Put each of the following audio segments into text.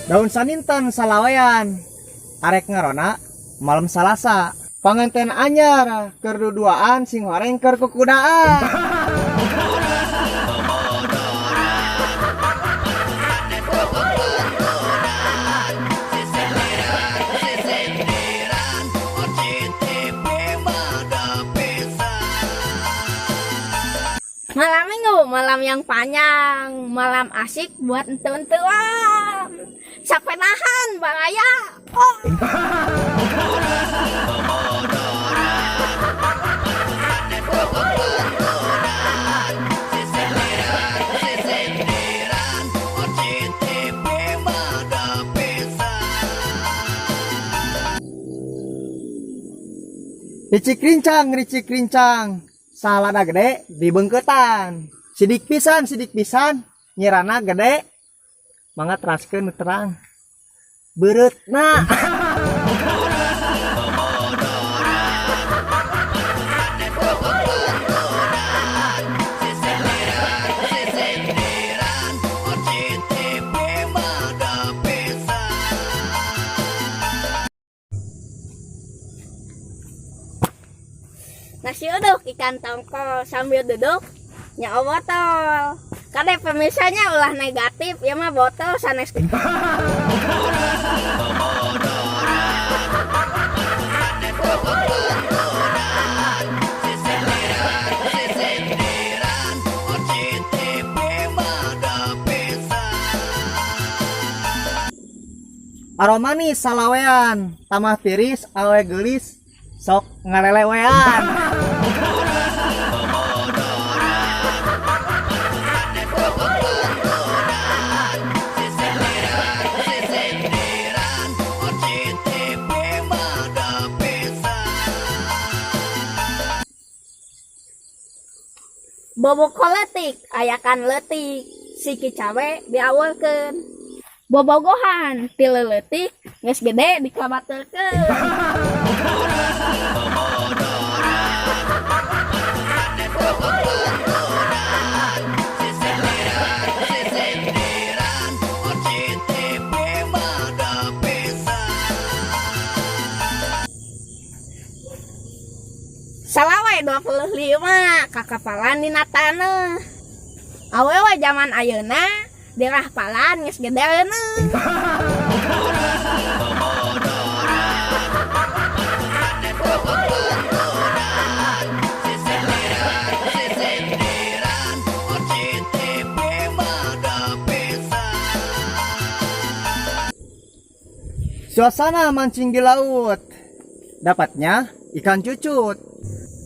Daun saninten salawean arek ngarona malam Salasa panganten anyar keur duduaan sing horeng keur kukudaan. Malam minggu, malam yang panjang, malam asik buat entu-entuan. Sampai nahan Bang Aya. Oh. Ricik rincang, salada gede dibengketan. Sidik pisan, nyirana gede. Mangga teraskeun terang. Bereutna. Nasi uduk ikan tongkol sambil duduk nyawa botol. Kade pemirsanya ulah negatif ya mah botol sanes. Aromanis salawean, tamah tiris awe gelis sok ngalelewean. Bobok koletik ayakan letik siki cabe diawalkeun. Bobogohan ti leuletik geus gede dikabaterkeun. Salawai 25 kakapalan dina taneuh. Awewe zaman ayeuna dirahpalan geus gede euneuh. Suasana mancing di laut. Dapatnya ikan cucut.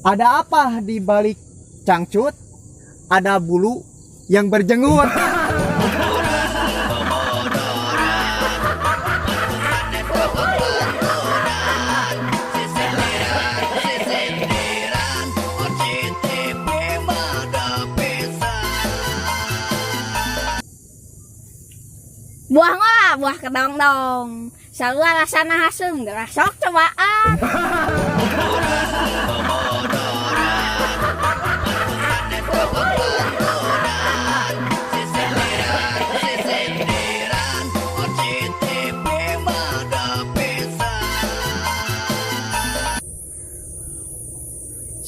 Ada apa di balik cangcut? Ada bulu yang berjenggot. Buah ngolah, buah kedong-dong. Sarua rasana hasem, geura sok cobaan.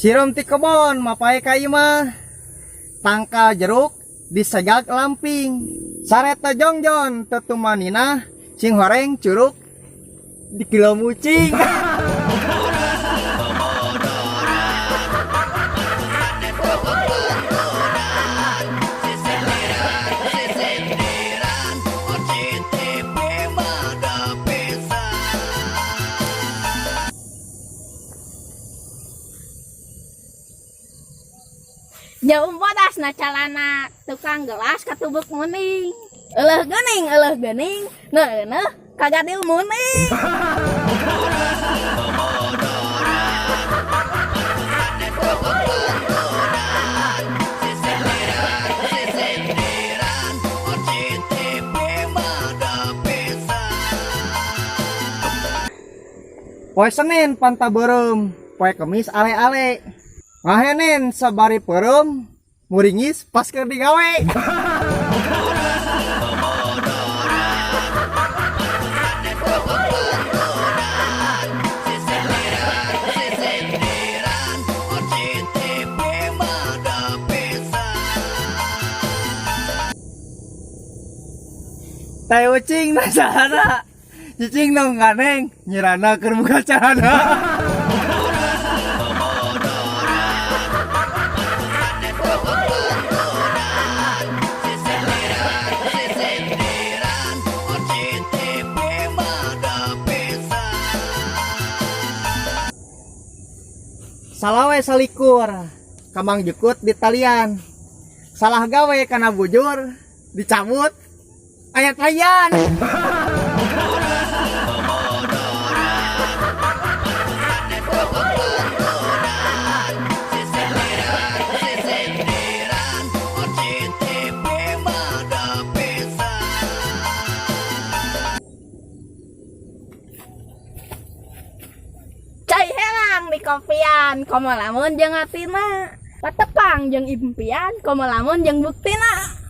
Siram ti kebon mapae ka ieu mah. Tangka jeruk disegak lamping. Sareta jongjon tetumanina sing horeng curug di kilo mucing. Jauh bodas na calana tukang gelas katubuk muning. Eueuh geuning, neueuh kagak diumuning. Poe Senin panta beureum, poe Kemis ale-ale. Ngahenen sabari peureum muringis pas keur digawe. Tai ucing na sahana. Cicing dong kaneng nyirana keur buka celana. Salawe salikur kamang jukut di talian. Salah gawe kana bujur dicabut ayat layan. Cai helang di kopian, komo lamun jeung atina. Patepang jeung impian, komo lamun jeung buktina.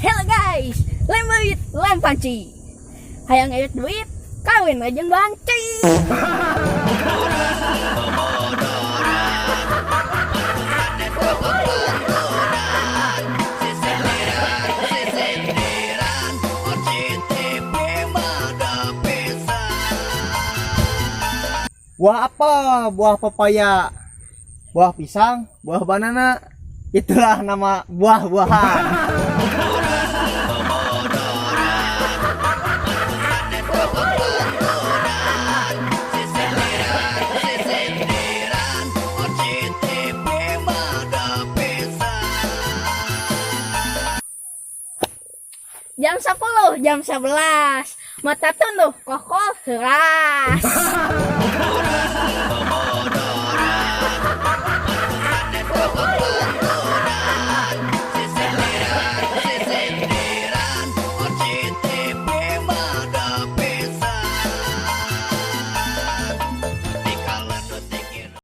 Hello guys, lem duit, lem panci. Hayang ngeuit duit, kawin aja jeung banci. Buah apa? Buah pepaya, buah pisang, buah banana. Itulah nama buah-buahan. Jam 10, jam 11. Mata tunduh kokoh heuras.